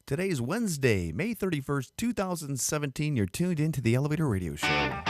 Today is Wednesday, May 31st, 2017. You're tuned into the Elevator Radio Show.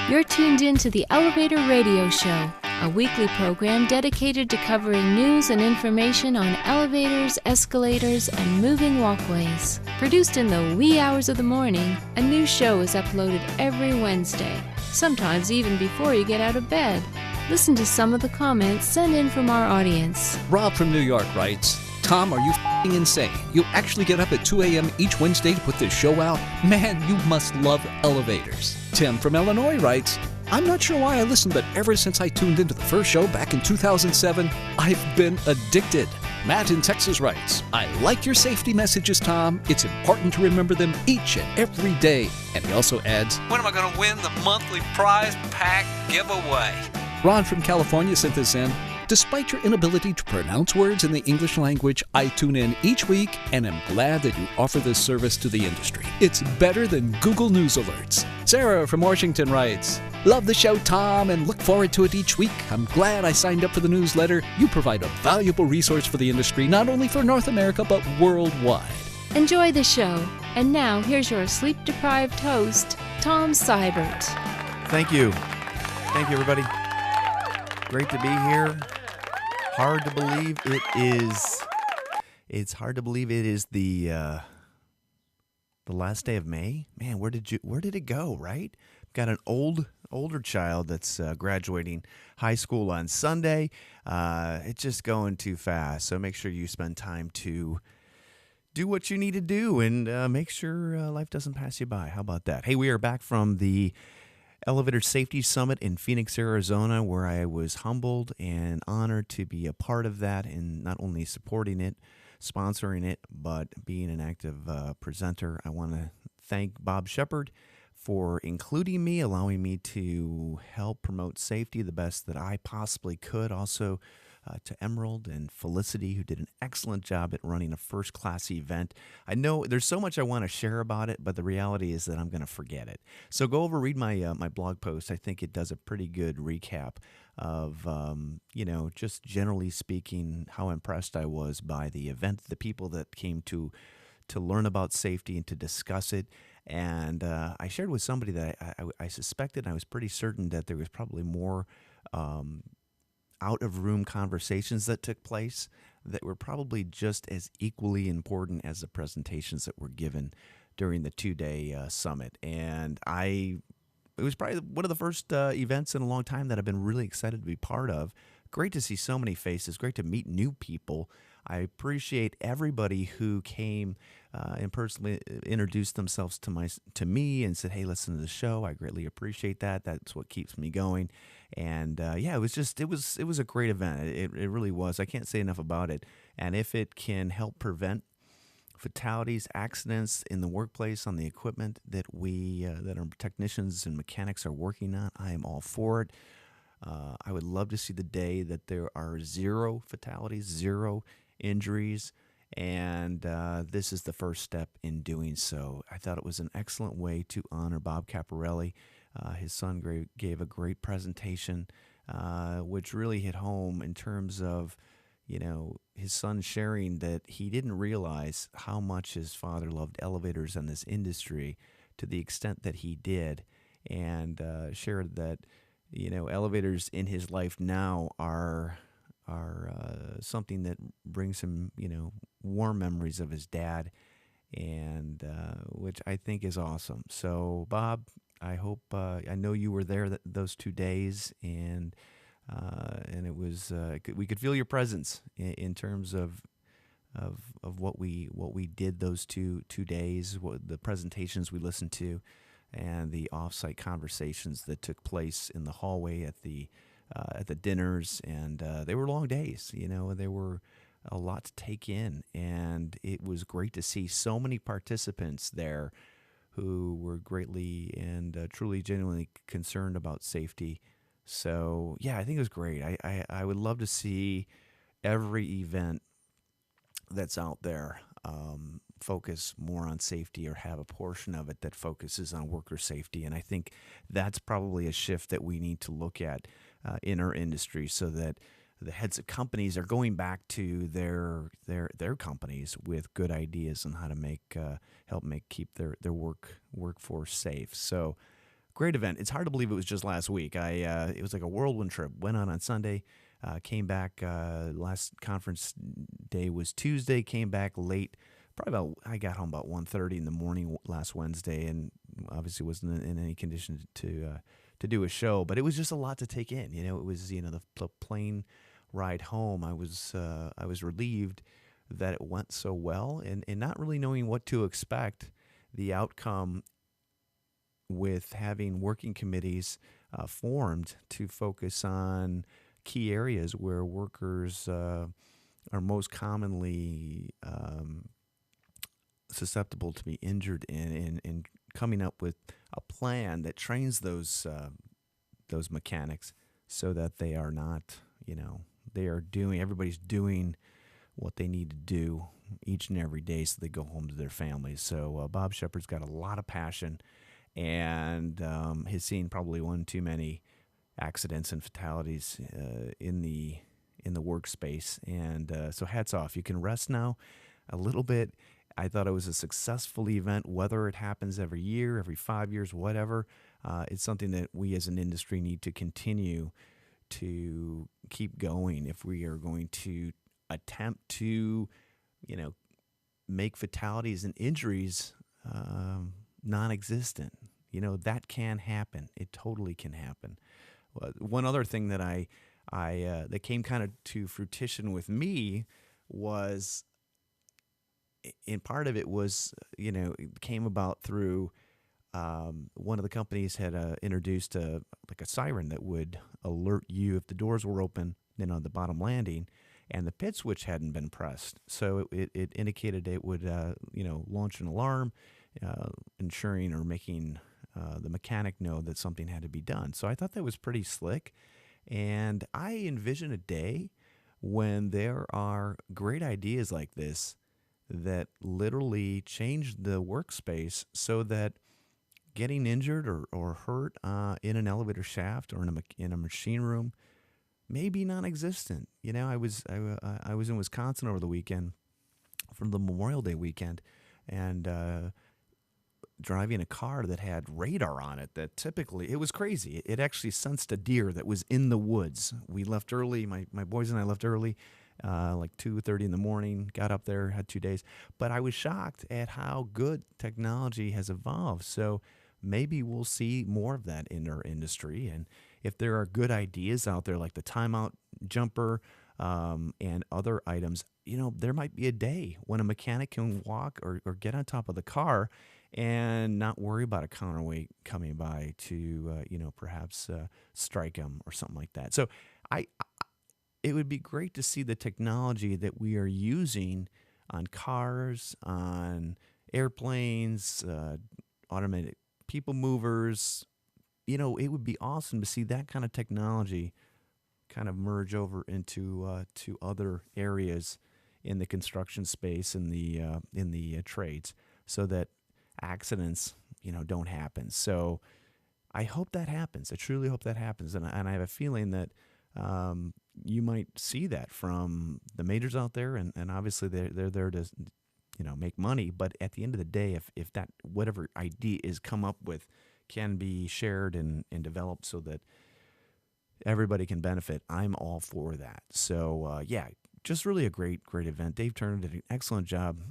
You're tuned in to the Elevator Radio Show, a weekly program dedicated to covering news and information on elevators, escalators, and moving walkways. Produced in the wee hours of the morning, a new show is uploaded every Wednesday, sometimes even before you get out of bed. Listen to some of the comments sent in from our audience. Rob from New York writes, Tom, are you f***ing insane? You actually get up at 2 a.m. each Wednesday to put this show out? Man, you must love elevators. Tim from Illinois writes, I'm not sure why I listened, but ever since I tuned into the first show back in 2007, I've been addicted. Matt in Texas writes, I like your safety messages, Tom. It's important to remember them each and every day. And he also adds, when am I going to win the monthly prize pack giveaway? Ron from California sent this in. Despite your inability to pronounce words in the English language, I tune in each week and am glad that you offer this service to the industry. It's better than Google News alerts. Sarah from Washington writes, love the show, Tom, and look forward to it each week. I'm glad I signed up for the newsletter. You provide a valuable resource for the industry, not only for North America, but worldwide. Enjoy the show. And now, here's your sleep-deprived host, Tom Seibert. Thank you. Thank you, everybody. Great to be here. Hard to believe it is. It's hard to believe it is the last day of May. Man, where did it go? Right? Got an older child that's graduating high school on Sunday. It's just going too fast. So make sure you spend time to do what you need to do and make sure life doesn't pass you by. How about that? Hey, we are back from the Elevator Safety Summit in Phoenix, Arizona, where I was humbled and honored to be a part of that and not only supporting it, sponsoring it, but being an active presenter. I want to thank Bob Shepard for including me, allowing me to help promote safety the best that I possibly could. Also, to Emerald and Felicity, who did an excellent job at running a first-class event. I know there's so much I want to share about it, but the reality is that I'm going to forget it. So go over, read my my blog post. I think it does a pretty good recap of, just generally speaking, how impressed I was by the event, the people that came to learn about safety and to discuss it. And I shared with somebody that I suspected, and I was pretty certain that there was probably more out-of-room conversations that took place that were probably just as equally important as the presentations that were given during the two-day summit. And it was probably one of the first events in a long time that I've been really excited to be part of. Great to see so many faces. Great to meet new people. I appreciate everybody who came and personally introduced themselves to me and said, "Hey, listen to the show." I greatly appreciate that. That's what keeps me going. And it was a great event. It really was. I can't say enough about it. And if it can help prevent fatalities, accidents in the workplace on the equipment that that our technicians and mechanics are working on, I am all for it. I would love to see the day that there are zero fatalities, zero injuries, and this is the first step in doing so. I thought it was an excellent way to honor Bob Caporale. His son gave a great presentation, which really hit home in terms of, his son sharing that he didn't realize how much his father loved elevators and this industry to the extent that he did, and shared that, elevators in his life now are something that brings him, warm memories of his dad, and which I think is awesome. So, Bob, I hope I know you were there those 2 days, and it was we could feel your presence in terms of what we did those two days, what the presentations we listened to, and the off-site conversations that took place in the hallway at the dinners, and they were long days. There were a lot to take in, and it was great to see so many participants there who were greatly and truly, genuinely concerned about safety. So, yeah, I think it was great. I would love to see every event that's out there focus more on safety, or have a portion of it that focuses on worker safety. And I think that's probably a shift that we need to look at in our industry, so that the heads of companies are going back to their companies with good ideas on how to keep their workforce safe. So great event. It's hard to believe it was just last week. It was like a whirlwind trip. Went on Sunday, came back. Last conference day was Tuesday. Came back late. I got home about 1:30 in the morning last Wednesday, and obviously wasn't in any condition to do a show. But it was just a lot to take in. It was the plane ride home. I was relieved that it went so well, and not really knowing what to expect. The outcome with having working committees formed to focus on key areas where workers are most commonly susceptible to be injured in, and coming up with a plan that trains those mechanics so that they are not, everybody's doing what they need to do each and every day so they go home to their families. So Bob Shepard's got a lot of passion, and has seen probably one too many accidents and fatalities in the workspace. And so hats off. You can rest now a little bit. I thought it was a successful event, whether it happens every year, every 5 years, whatever. It's something that we as an industry need to continue to keep going if we are going to attempt to, make fatalities and injuries non-existent. That can happen. It totally can happen. One other thing that that came kind of to fruition with me was, in part of it was, it came about through one of the companies had introduced a siren that would alert you if the doors were open, on the bottom landing, and the pit switch hadn't been pressed. So it indicated it would, launch an alarm, ensuring or making the mechanic know that something had to be done. So I thought that was pretty slick. And I envision a day when there are great ideas like this that literally change the workspace so that getting injured or hurt in an elevator shaft or in a machine room may be non-existent. I was in Wisconsin over the weekend for the Memorial Day weekend, and driving a car that had radar on it that typically, it was crazy. It actually sensed a deer that was in the woods. We left early. My boys and I left early, like 2:30 in the morning, got up there, had 2 days. But I was shocked at how good technology has evolved. So maybe we'll see more of that in our industry. And if there are good ideas out there like the timeout jumper and other items, there might be a day when a mechanic can walk or get on top of the car and not worry about a counterweight coming by to, perhaps strike them or something like that. So it would be great to see the technology that we are using on cars, on airplanes, automated people movers. It would be awesome to see that kind of technology kind of merge over into to other areas in the construction space, in the trades, so that accidents, don't happen. So I hope that happens. I truly hope that happens. And I have a feeling that you might see that from the majors out there. And obviously they're there to, make money. But at the end of the day, if that whatever idea is come up with can be shared and developed so that everybody can benefit, I'm all for that. So, just really a great event. Dave Turner did an excellent job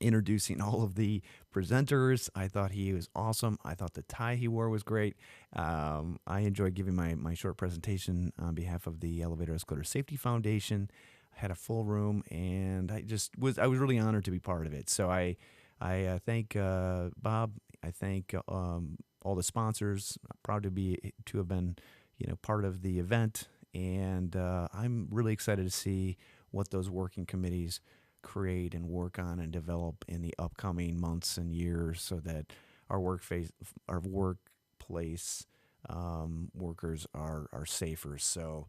introducing all of the presenters. I thought he was awesome. I thought the tie he wore was great. I enjoyed giving my short presentation on behalf of the Elevator Escalator Safety Foundation. I had a full room, and I was really honored to be part of it. So I thank Bob. I thank all the sponsors. I'm proud to have been part of the event, and I'm really excited to see what those working committees create and work on and develop in the upcoming months and years, so that our workplace workers are safer. So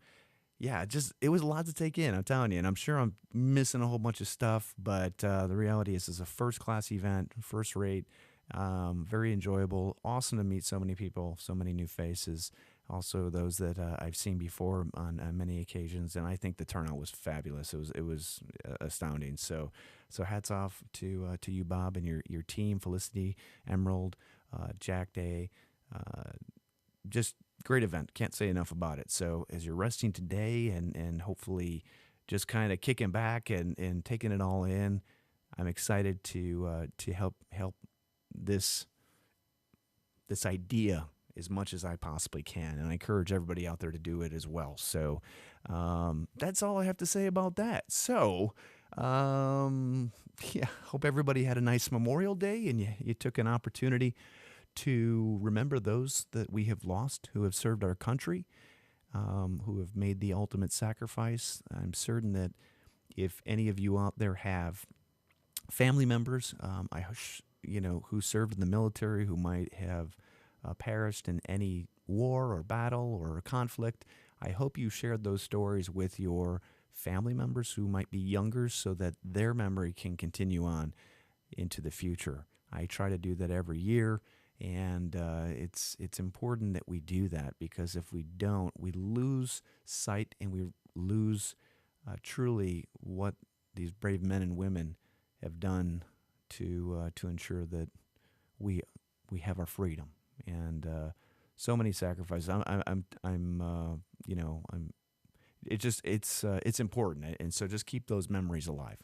it was a lot to take in, I'm telling you, and I'm sure I'm missing a whole bunch of stuff, but the reality is it's a first-class event, first rate, very enjoyable, awesome to meet so many people, so many new faces, also those that I've seen before on many occasions, and I think the turnout was fabulous. It was astounding. So hats off to you, Bob, and your team, Felicity, Emerald, Jack Day. Just great event. Can't say enough about it. So as you're resting today and hopefully just kind of kicking back and taking it all in, I'm excited to help this idea as much as I possibly can, and I encourage everybody out there to do it as well. So that's all I have to say about that. So yeah, hope everybody had a nice Memorial Day and you took an opportunity to remember those that we have lost who have served our country, who have made the ultimate sacrifice. I'm certain that if any of you out there have family members, who served in the military, who might have perished in any war or battle or conflict, I hope you shared those stories with your family members who might be younger so that their memory can continue on into the future. I try to do that every year, and it's important that we do that, because if we don't, we lose sight and we lose truly what these brave men and women have done to ensure that we have our freedom. And so many sacrifices. It's important, and so just keep those memories alive.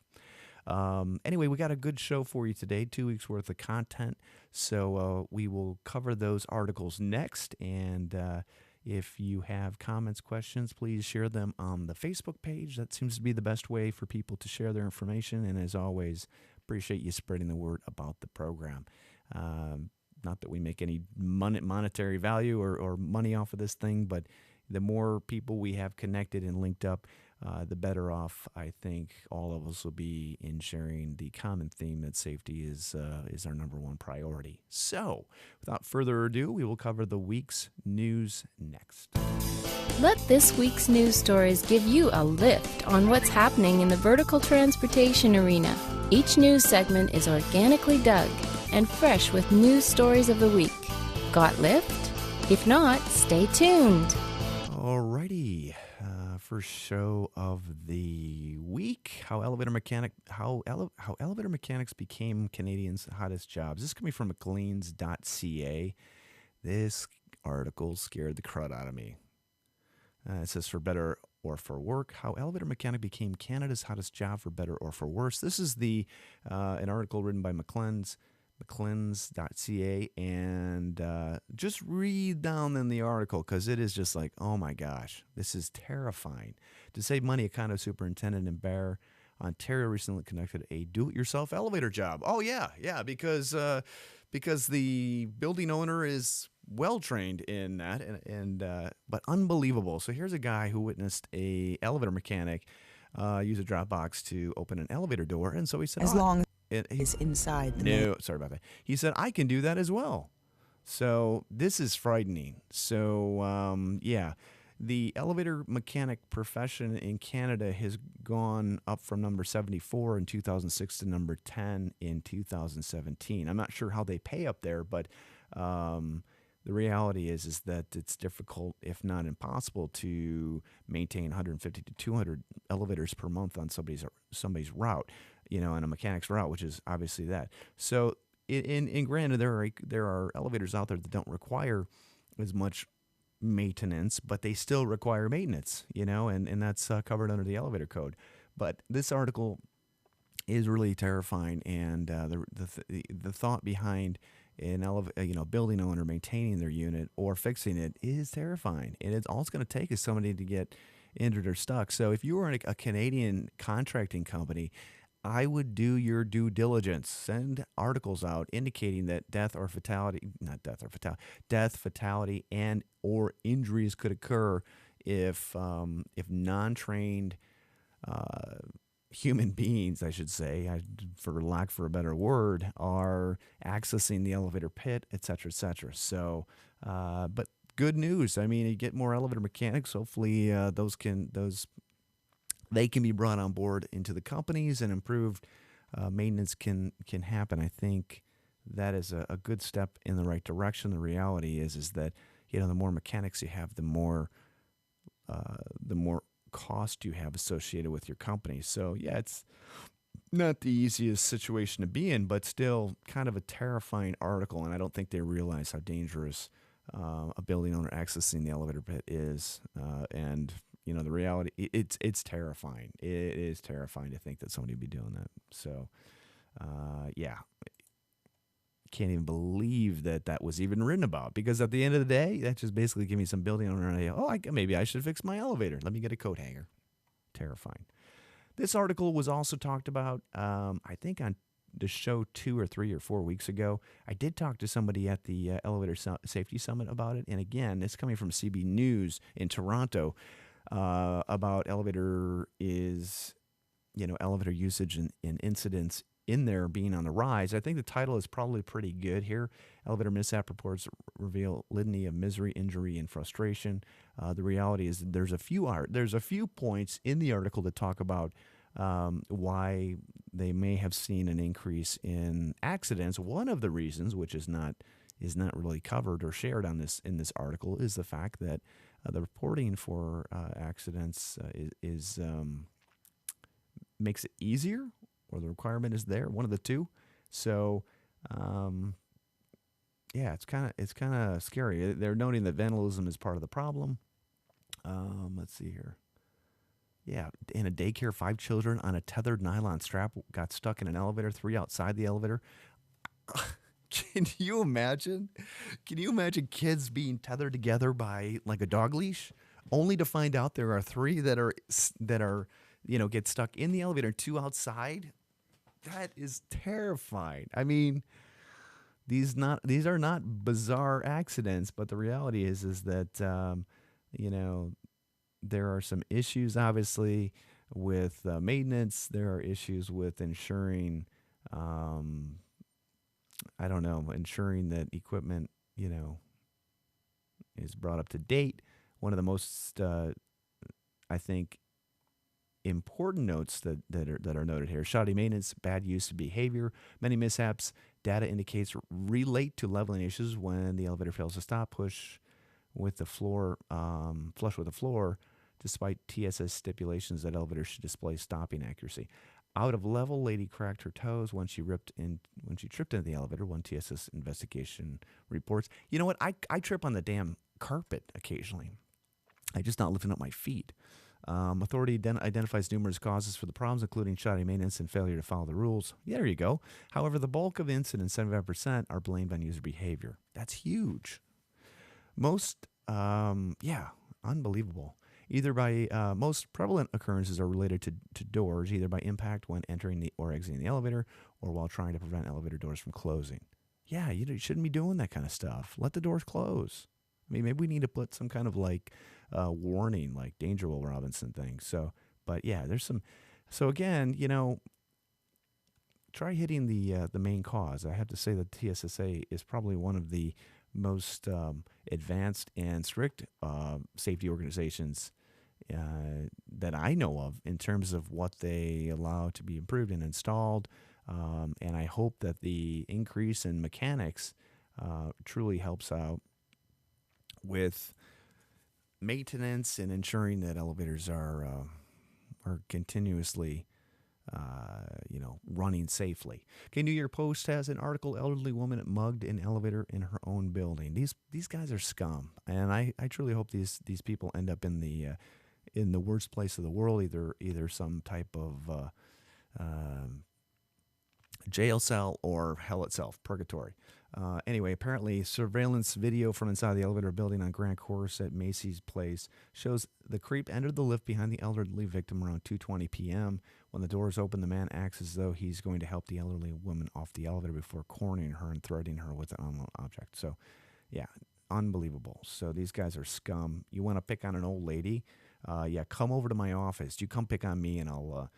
Anyway, we got a good show for you today, 2 weeks worth of content. So we will cover those articles next. And if you have comments, questions, please share them on the Facebook page. That seems to be the best way for people to share their information. And as always, appreciate you spreading the word about the program. Not that we make any monetary value or money off of this thing, but the more people we have connected and linked up, the better off I think all of us will be in sharing the common theme that safety is our number one priority. So, without further ado, we will cover the week's news next. Let this week's news stories give you a lift on what's happening in the vertical transportation arena. Each news segment is organically dug and fresh with news stories of the week. Got lift? If not, stay tuned. Alrighty, first show of the week: how elevator mechanics became Canadians' hottest jobs. This is coming from McLean's.ca. This article scared the crud out of me. It says, for better or for work, how elevator mechanic became Canada's hottest job, for better or for worse. This is an article written by McLean's.ca, and just read down in the article, because it is just like, oh my gosh, this is terrifying. To save money, a condo superintendent in Bear, Ontario recently conducted a do-it-yourself elevator job. Oh yeah, because the building owner is well-trained in that, but unbelievable. So here's a guy who witnessed a elevator mechanic use a drop box to open an elevator door, and so he said, is inside the sorry about that. He said, I can do that as well. So this is frightening. So, the elevator mechanic profession in Canada has gone up from number 74 in 2006 to number 10 in 2017. I'm not sure how they pay up there, but the reality is that it's difficult, if not impossible, to maintain 150 to 200 elevators per month on somebody's route, and a mechanic's route, which is obviously that. So, in granted, there are elevators out there that don't require as much maintenance, but they still require maintenance, and that's covered under the elevator code. But this article is really terrifying, and the thought behind an building owner maintaining their unit or fixing it is terrifying, and all it's going to take is somebody to get injured or stuck. So if you were in a Canadian contracting company, I would do your due diligence. Send articles out indicating that death, fatality, and or injuries could occur if non-trained human beings, I should say, for lack of a better word, are accessing the elevator pit, et cetera, et cetera. So, but good news. I mean, you get more elevator mechanics. Hopefully, they can be brought on board into the companies, and improved maintenance can happen. I think that is a good step in the right direction. The reality is that the more mechanics you have, the more cost you have associated with your company. So yeah, it's not the easiest situation to be in, but still kind of a terrifying article. And I don't think they realize how dangerous a building owner accessing the elevator pit is. And the reality, it's terrifying. It is terrifying to think that somebody would be doing that. So yeah, can't even believe that was even written about, because at the end of the day, that just basically gave me some building owner idea. Oh, maybe I should fix my elevator. Let me get a coat hanger. Terrifying. This article was also talked about, I think, on the show 2 or 3 or 4 weeks ago. I did talk to somebody at the Elevator Safety Summit about it. And again, it's coming from CB News in Toronto about elevator usage and incidents in there being on the rise. I think the title is probably pretty good here. Elevator mishap reports reveal litany of misery, injury, and frustration. The reality is that there's a few points in the article that talk about why they may have seen an increase in accidents. One of the reasons, which is not really covered or shared in this article, is the fact that the reporting for accidents is makes it easier, or the requirement is there, one of the two. So, yeah, it's kind of scary. They're noting that vandalism is part of the problem. Let's see here. Yeah, in a daycare, 5 children on a tethered nylon strap got stuck in an elevator, 3 outside the elevator. Can you imagine? Can you imagine kids being tethered together by like a dog leash, only to find out there are 3 that are get stuck in the elevator, 2 outside? That is terrifying. I mean, these are not bizarre accidents, but the reality is that there are some issues, obviously, with maintenance. There are issues with ensuring, ensuring that equipment, is brought up to date. One of the most, I think, important notes that are noted here: shoddy maintenance, bad use of behavior. Many mishaps, data indicates, relate to leveling issues when the elevator fails to stop, flush with the floor, despite TSS stipulations that elevators should display stopping accuracy. Out of level, lady cracked her toes when she tripped into the elevator. One TSS investigation reports. You know what? I trip on the damn carpet occasionally. I just not lifting up my feet. Authority identifies numerous causes for the problems, including shoddy maintenance and failure to follow the rules. Yeah, there you go. However, the bulk of incidents, 75%, are blamed on user behavior. That's huge. Most, unbelievable. Either by most prevalent occurrences are related to doors, either by impact when entering or exiting the elevator, or while trying to prevent elevator doors from closing. Yeah, you shouldn't be doing that kind of stuff. Let the doors close. I mean, maybe we need to put some kind of warning, like Danger Will Robinson thing. So, but yeah, there's some. So again, try hitting the main cause. I have to say that TSSA is probably one of the most advanced and strict safety organizations that I know of in terms of what they allow to be improved and installed. And I hope that the increase in mechanics truly helps out with maintenance and ensuring that elevators are continuously running safely. Okay, New York Post has an article: elderly woman mugged in elevator in her own building. These guys are scum, and I truly hope these people end up in the worst place of the world, either some type of jail cell or hell itself, purgatory. Anyway, apparently surveillance video from inside the elevator building on Grand Course at Macy's Place shows the creep entered the lift behind the elderly victim around 2:20 p.m. When the doors open, the man acts as though he's going to help the elderly woman off the elevator before cornering her and threatening her with an unknown object. So, yeah, unbelievable. So these guys are scum. You want to pick on an old lady? Come over to my office. You come pick on me, and I'll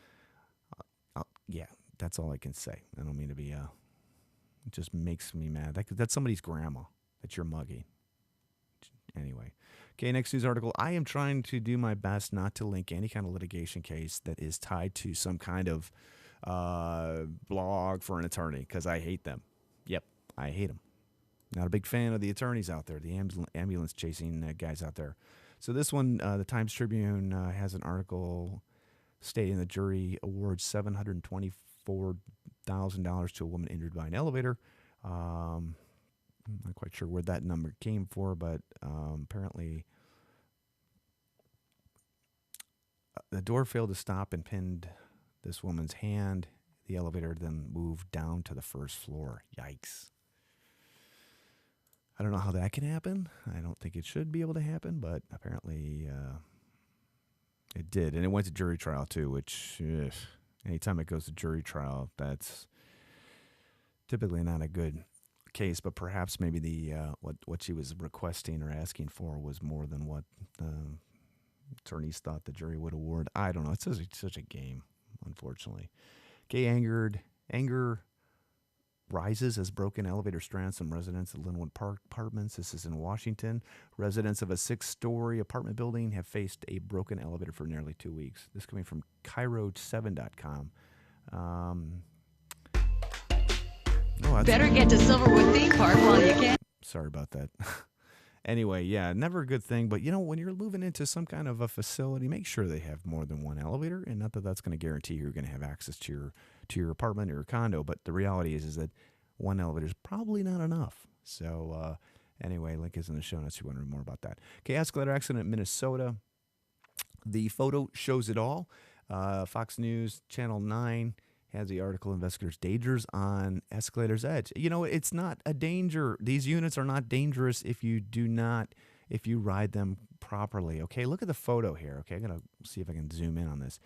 that's all I can say. I don't mean to be it just makes me mad. That's somebody's grandma that you're mugging. Anyway. Okay, next news article. I am trying to do my best not to link any kind of litigation case that is tied to some kind of blog for an attorney, because I hate them. Yep, I hate them. Not a big fan of the attorneys out there, the ambulance chasing guys out there. So this one, the Times Tribune has an article stating the jury awards $724,000 to a woman injured by an elevator. I'm not quite sure where that number came for, but apparently the door failed to stop and pinned this woman's hand. The elevator then moved down to the first floor. Yikes. I don't know how that can happen. I don't think it should be able to happen, but apparently it did. And it went to jury trial too, which anytime it goes to jury trial, that's typically not a good case, but perhaps maybe the what she was requesting or asking for was more than what the attorneys thought the jury would award. I don't know. It's such a game, unfortunately. Gay anger rises as broken elevator strands some residents at Linwood Park Apartments. This is in Washington. Residents of a 6-story apartment building have faced a broken elevator for nearly 2 weeks. This coming from Cairo7.com. Better get to Silverwood Theme Park while you can. Sorry about that. Anyway, yeah, never a good thing. But, when you're moving into some kind of a facility, make sure they have more than one elevator. And not that that's going to guarantee you're going to have access to your apartment or your condo. But the reality is that one elevator is probably not enough. So, anyway, link is in the show notes if you want to read more about that. Okay, escalator accident in Minnesota. The photo shows it all. Fox News, Channel 9 has the article, Investigators' Dangers on Escalator's Edge. It's not a danger. These units are not dangerous if you ride them properly. Okay, look at the photo here. Okay, I'm going to see if I can zoom in on this.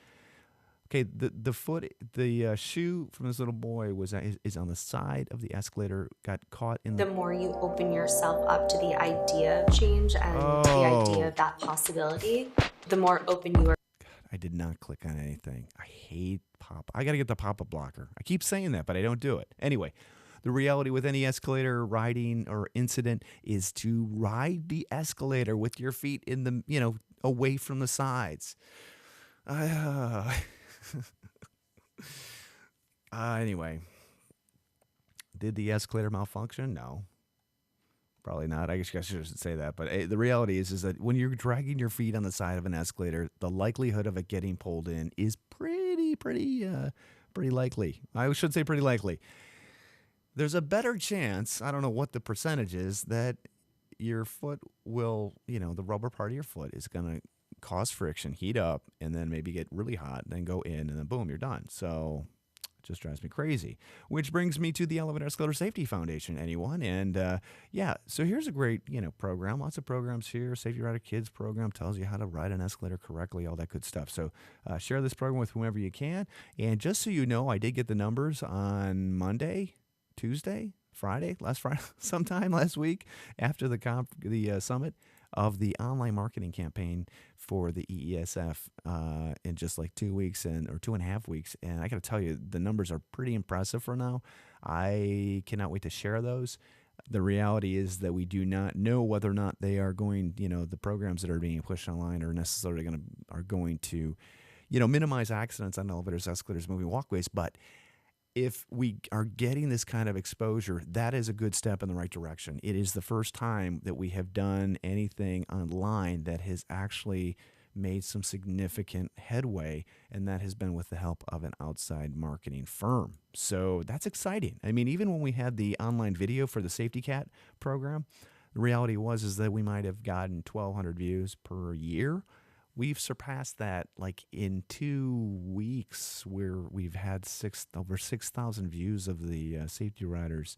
Okay, the shoe from this little boy is on the side of the escalator, got caught in the more you open yourself up to the idea of change and the idea of that possibility, the more open you are. I did not click on anything. I hate pop. I got to get the pop-up blocker. I keep saying that, but I don't do it. Anyway, the reality with any escalator riding or incident is to ride the escalator with your feet in the, away from the sides. Anyway, did the escalator malfunction? No. Probably not. I guess I shouldn't say that. But the reality is that when you're dragging your feet on the side of an escalator, the likelihood of it getting pulled in is pretty likely. I should say pretty likely. There's a better chance, I don't know what the percentage is, that your foot will, the rubber part of your foot is going to cause friction, heat up, and then maybe get really hot, then go in, and then boom, you're done. So just drives me crazy. Which brings me to the Elevator Escalator Safety Foundation, anyone. And so here's a great, program. Lots of programs here. Safety Rider Kids program tells you how to ride an escalator correctly, all that good stuff. So share this program with whomever you can. And just so you know, I did get the numbers on Monday, Tuesday, Friday, sometime last week after the summit of the online marketing campaign for the EESF in just like 2 weeks or 2.5 weeks. And I got to tell you, the numbers are pretty impressive for now. I cannot wait to share those. The reality is that we do not know whether or not they are going, the programs that are being pushed online are necessarily going to minimize accidents on elevators, escalators, moving walkways. But if we are getting this kind of exposure, that is a good step in the right direction. It is the first time that we have done anything online that has actually made some significant headway, and that has been with the help of an outside marketing firm. So that's exciting. I mean, even when we had the online video for the Safety Cat program, the reality is that we might have gotten 1,200 views per year. We've surpassed that like in 2 weeks, where we've had over 6,000 views of the Safety Riders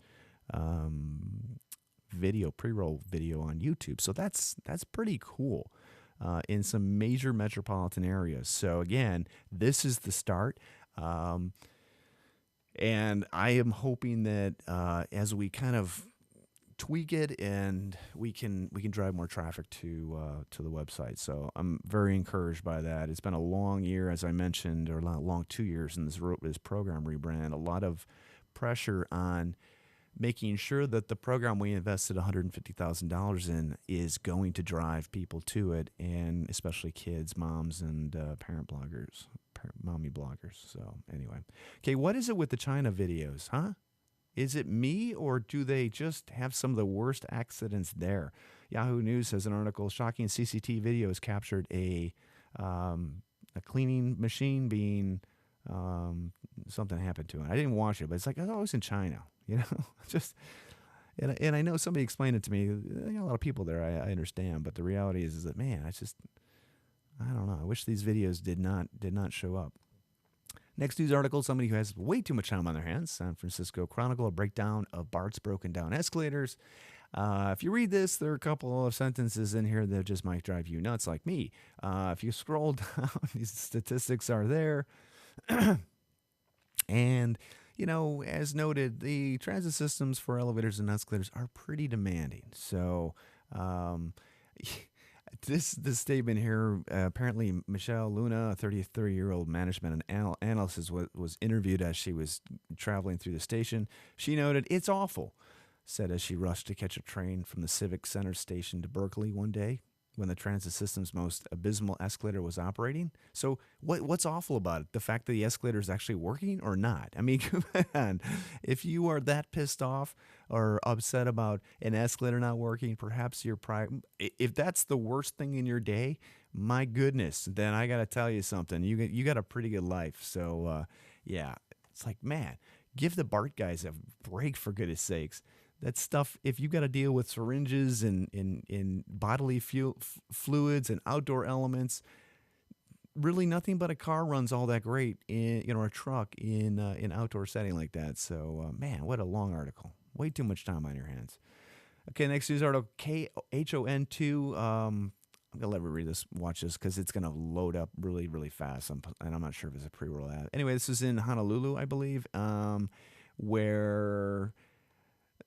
video, pre-roll video on YouTube. So that's pretty cool in some major metropolitan areas. So again, this is the start. And I am hoping that as we kind of tweak it, and we can drive more traffic to the website. So I'm very encouraged by that. It's been a long year, as I mentioned, or long 2 years in this program rebrand. A lot of pressure on making sure that the program we invested $150,000 in is going to drive people to it, and especially kids, moms, and mommy bloggers. So anyway, okay, what is it with the China videos, huh? Is it me, or do they just have some of the worst accidents there? Yahoo News has an article, shocking CCTV videos captured a cleaning machine being, something happened to it. I didn't watch it, but it's like, oh, it's in China, just, and I know somebody explained it to me. There are a lot of people there, I understand, but the reality is that, man, I don't know. I wish these videos did not show up. Next news article, somebody who has way too much time on their hands, San Francisco Chronicle, a breakdown of BART's broken down escalators. If you read this, there are a couple of sentences in here that just might drive you nuts like me. If you scroll down, these statistics are there. And, as noted, the transit systems for elevators and escalators are pretty demanding. So, this statement here, apparently Michelle Luna, a 30-year-old management and analyst, was interviewed as she was traveling through the station. She noted, "It's awful," said as she rushed to catch a train from the Civic Center station to Berkeley one day when the transit system's most abysmal escalator was operating. So what's awful about it? The fact that the escalator is actually working or not? I mean, come on. If you are that pissed off or upset about an escalator not working, perhaps if that's the worst thing in your day, my goodness, then I got to tell you something. You got a pretty good life. So, yeah, it's like, man, give the BART guys a break, for goodness sakes. That stuff, if you got to deal with syringes and bodily fluids and outdoor elements, really nothing but a car runs all that great or a truck in outdoor setting like that. So, man, what a long article. Way too much time on your hands. Okay, next news article, KHON2. I'm going to let everybody watch this because it's going to load up really, really fast. And I'm not sure if it's a pre-roll ad. Anyway, this is in Honolulu, I believe, where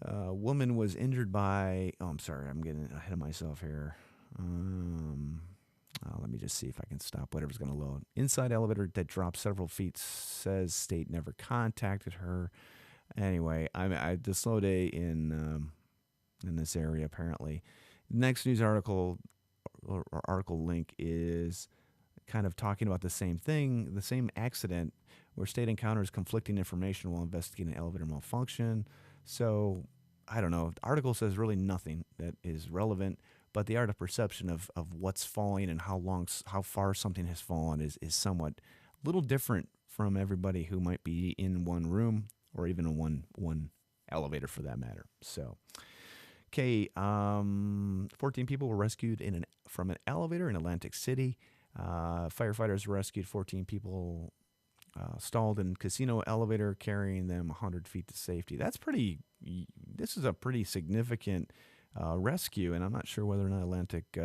a woman was injured by, I'm sorry, I'm getting ahead of myself here. Let me just see if I can stop whatever's going to load. Inside elevator that dropped several feet, says state never contacted her. Anyway, I the slow day in this area apparently. Next news article or article link is kind of talking about the same thing, the same accident where state encounters conflicting information while investigating elevator malfunction. So, I don't know. The article says really nothing that is relevant, but the art of perception of what's falling and how far something has fallen is somewhat a little different from everybody who might be in one room or even in one elevator for that matter. So, okay, 14 people were rescued from an elevator in Atlantic City. Firefighters rescued 14 people stalled in casino elevator, carrying them 100 feet to safety. This is a pretty significant rescue, and I'm not sure whether or not Atlantic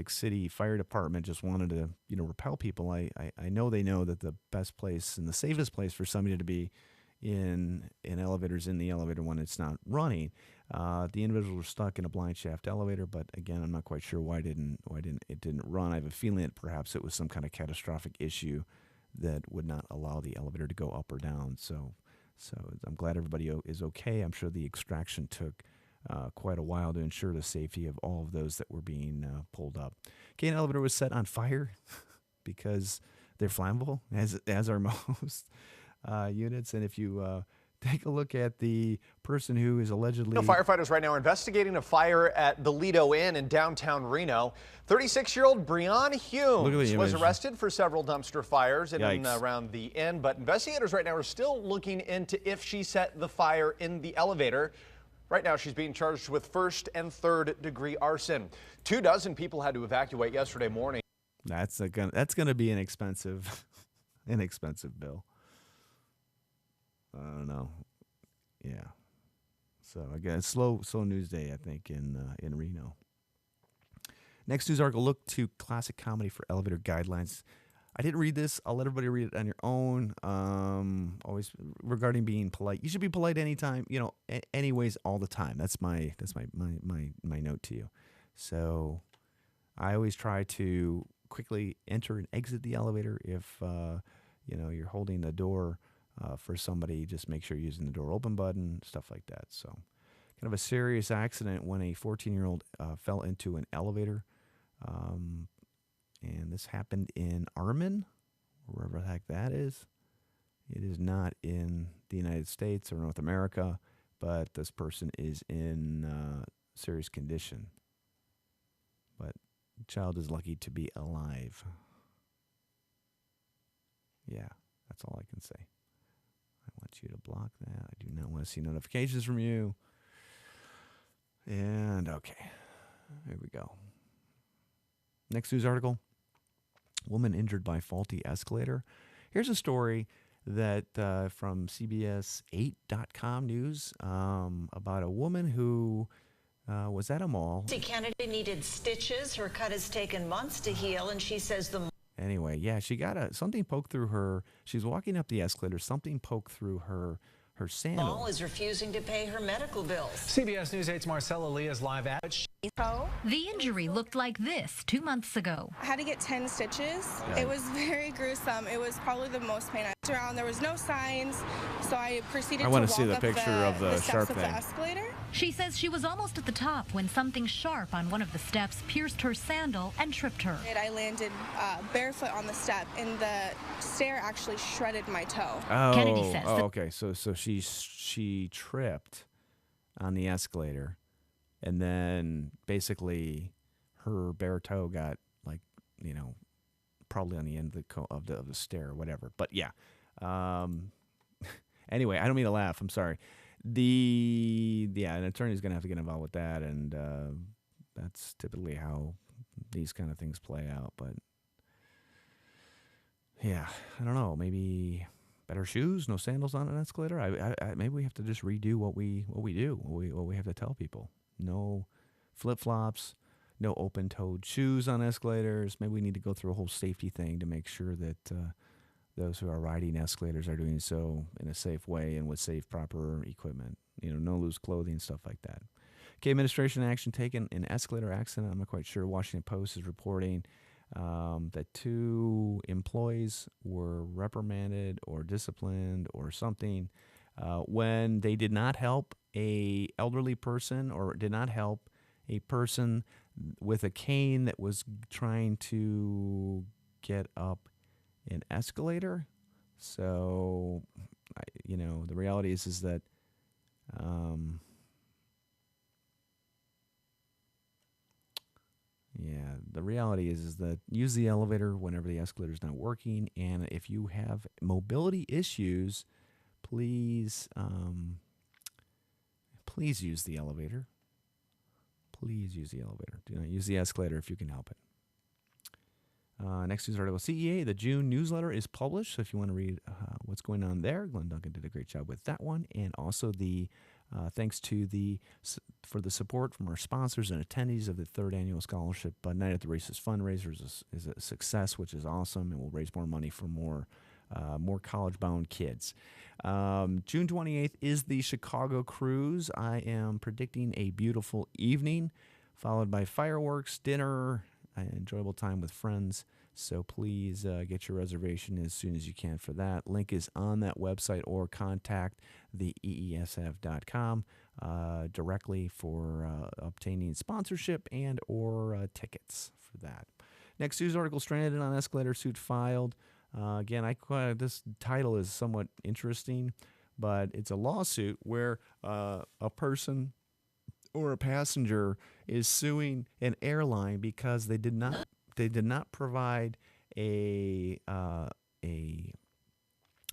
City Fire Department just wanted to, repel people. I know they know that the best place and the safest place for somebody to be in elevators in the elevator when it's not running. The individuals were stuck in a blind shaft elevator, but again, I'm not quite sure why it didn't run. I have a feeling that perhaps it was some kind of catastrophic issue that would not allow the elevator to go up or down. So I'm glad everybody is okay. I'm sure the extraction took quite a while to ensure the safety of all of those that were being pulled up. Okay, an elevator was set on fire because they're flammable, as are most units. And if you take a look at the person who is allegedly... Firefighters right now are investigating a fire at the Lido Inn in downtown Reno. 36-year-old Breon Humes was arrested for several dumpster fires in and around the inn, but investigators right now are still looking into if she set the fire in the elevator. Right now, she's being charged with first and third degree arson. 24 people had to evacuate yesterday morning. That's gonna be an expensive bill. I don't know. Yeah. So again, slow news day, I think, in Reno. Next news article, look to classic comedy for elevator guidelines. I didn't read this. I'll let everybody read it on your own. Always regarding being polite. You should be polite anytime, anyways, all the time. That's my note to you. So I always try to quickly enter and exit the elevator. If you're holding the door for somebody, just make sure you're using the door open button, stuff like that. So kind of a serious accident when a 14-year-old fell into an elevator. And this happened in Armin, wherever the heck that is. It is not in the United States or North America, but this person is in serious condition. But the child is lucky to be alive. Yeah, that's all I can say. I want you to block that. I do not want to see notifications from you. And okay, here we go. Next news article. Woman injured by faulty escalator. Here's a story that from CBS8.com news about a woman who was at a mall. Kennedy needed stitches. Her cut has taken months to heal, and she says the... Anyway, yeah, she got something poked through her. She's walking up the escalator. Something poked through her sandal. Mall is refusing to pay her medical bills. CBS News 8's Marcella Lee is live at... The injury looked like this 2 months ago. I had to get 10 stitches. It was very gruesome. It was probably the most pain I was around. There was no signs, so I proceeded to walk up the steps of the escalator. She says she was almost at the top when something sharp on one of the steps pierced her sandal and tripped her. I landed barefoot on the step, and the stair actually shredded my toe. Oh, Kennedy says. Oh, okay. So she tripped on the escalator. And then basically her bare toe got probably on the end of the stair or whatever. But yeah. Anyway, I don't mean to laugh. I'm sorry. An attorney's going to have to get involved with that. And that's typically how these kind of things play out. But yeah, I don't know. Maybe better shoes, no sandals on an escalator. Maybe we have to just redo what we do, what we have to tell people. No flip-flops, no open-toed shoes on escalators. Maybe we need to go through a whole safety thing to make sure that those who are riding escalators are doing so in a safe way and with safe, proper equipment. No loose clothing, stuff like that. Okay, administration action taken in escalator accident. I'm not quite sure. Washington Post is reporting that 2 employees were reprimanded or disciplined or something when they did not help a elderly person or did not help a person with a cane that was trying to get up an escalator. So, the reality is that the reality is that use the elevator whenever the escalator is not working, and if you have mobility issues, please use the elevator. Please use the elevator. Do not use the escalator if you can help it. Next news article, CEA, the June newsletter is published. So if you want to read what's going on there, Glenn Duncan did a great job with that one. And also thanks to for the support from our sponsors and attendees of the 3rd annual scholarship Night at the Races fundraiser is a success, which is awesome, and will raise more money for more college-bound kids. June 28th is the Chicago Cruise. I am predicting a beautiful evening, followed by fireworks, dinner, an enjoyable time with friends. So please get your reservation as soon as you can for that. Link is on that website, or contact the EESF.com directly for obtaining sponsorship and or tickets for that. Next news article, stranded on escalator, suit filed. Again, this title is somewhat interesting, but it's a lawsuit where a person or a passenger is suing an airline because they did not provide a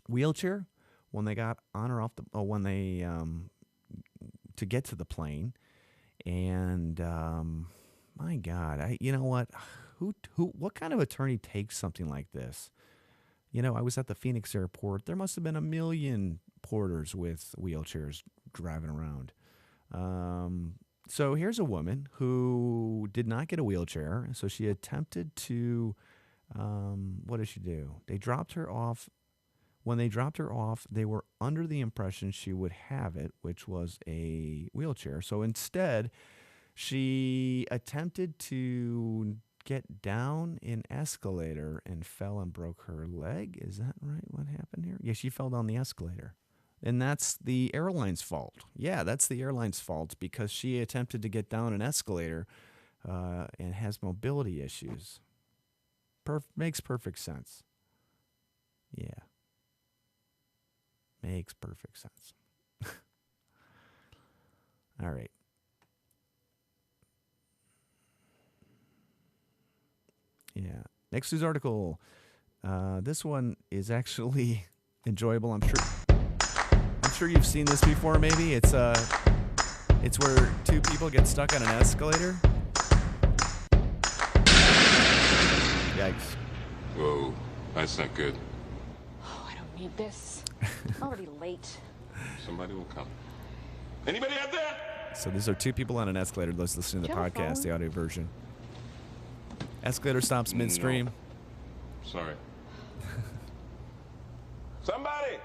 wheelchair when they got on or off when they to get to the plane. And my God, you know what? What kind of attorney takes something like this? I was at the Phoenix airport. There must have been 1 million porters with wheelchairs driving around. So here's a woman who did not get a wheelchair. So she attempted to, what did she do? They dropped her off. When they dropped her off, they were under the impression she would have it, which was a wheelchair. So instead, she attempted to get down an escalator and fell and broke her leg. Is that right? What happened here? Yeah, she fell down the escalator. And that's the airline's fault. Yeah, that's the airline's fault because she attempted to get down an escalator and has mobility issues. Makes perfect sense. Yeah. Makes perfect sense. All right. Yeah. Next news article. This one is actually enjoyable. I'm sure you've seen this before. Maybe it's where two people get stuck on an escalator. Yikes! Whoa, that's not good. Oh, I don't need this. I'm already late. Somebody will come. Anybody out there? So these are two people on an escalator. Let's listen to the podcast, the audio version. Escalator stops midstream. No. Sorry. Somebody!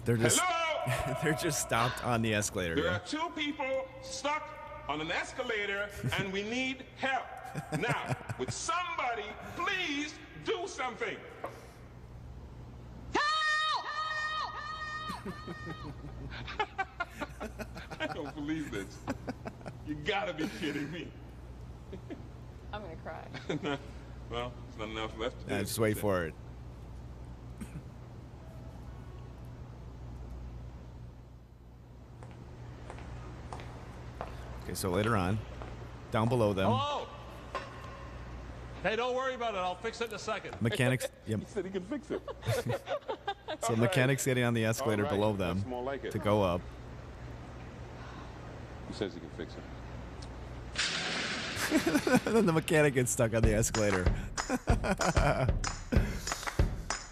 They're just Hello? they're just stopped on the escalator. There are two people stuck on an escalator, and we need help. Now, would somebody please do something? Help! I don't believe this. You gotta be kidding me. I'm gonna cry. Well, there's not enough left to do. Just wait for it. Okay, so later on, down below them. Hello! Hey, don't worry about it. I'll fix it in a second. Mechanics. Yep. He said he can fix it. So mechanics getting on the escalator below them to go up. He says he can fix it. Then the mechanic gets stuck on the escalator.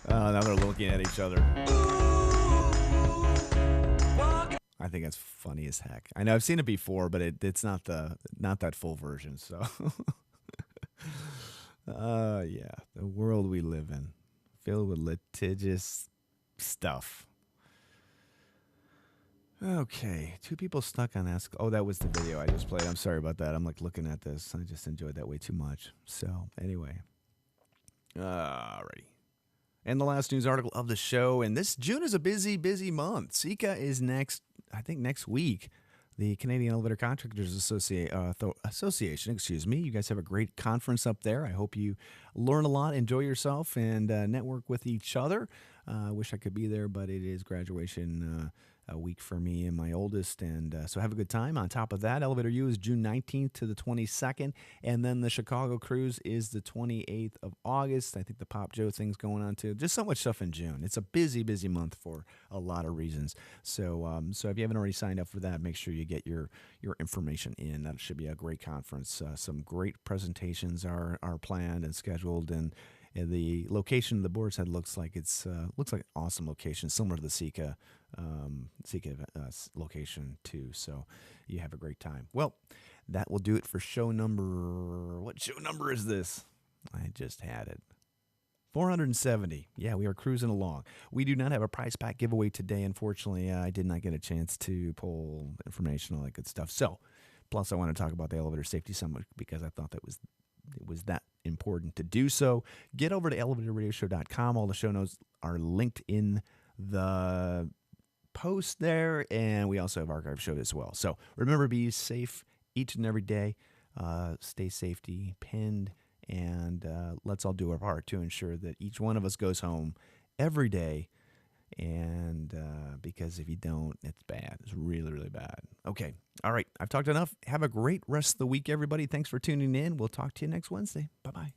Now they're looking at each other. I think that's funny as heck. I know I've seen it before, but it's not that full version. So, yeah, the world we live in, filled with litigious stuff. Okay, two people stuck on escalator. Oh, that was the video I just played. I'm sorry about that. I'm like looking at this. I just enjoyed that way too much. So anyway, alrighty. And the last news article of the show. And this June is a busy, busy month. SECA is next. I think next week. The Canadian Elevator Contractors Association. Excuse me. You guys have a great conference up there. I hope you learn a lot, enjoy yourself, and network with each other. I wish I could be there, but it is graduation a week for me and my oldest, and so have a good time. On top of that, Elevator U is June 19th to the 22nd, and then the Chicago Cruise is the 28th of August. I think the Pop Joe thing's going on too. Just so much stuff in June. It's a busy, busy month for a lot of reasons. So, so if you haven't already signed up for that, make sure you get your information in. That should be a great conference. Some great presentations are planned and scheduled, and the location of the board's head looks like an awesome location, similar to the SECA location too. So you have a great time. Well, that will do it for show number. What show number is this? I just had it. 470. Yeah, we are cruising along. We do not have a prize pack giveaway today. Unfortunately, I did not get a chance to pull information, all that good stuff. So, plus I want to talk about the Elevator Safety Summit because I thought it was that important to do so. Get over to elevatorradioshow.com. All the show notes are linked in the post there, and we also have archive shows as well. So remember, be safe each and every day. Stay safety pinned, and let's all do our part to ensure that each one of us goes home every day. And because if you don't, it's bad. It's really, really bad. Okay. All right. I've talked enough. Have a great rest of the week, everybody. Thanks for tuning in. We'll talk to you next Wednesday. Bye-bye.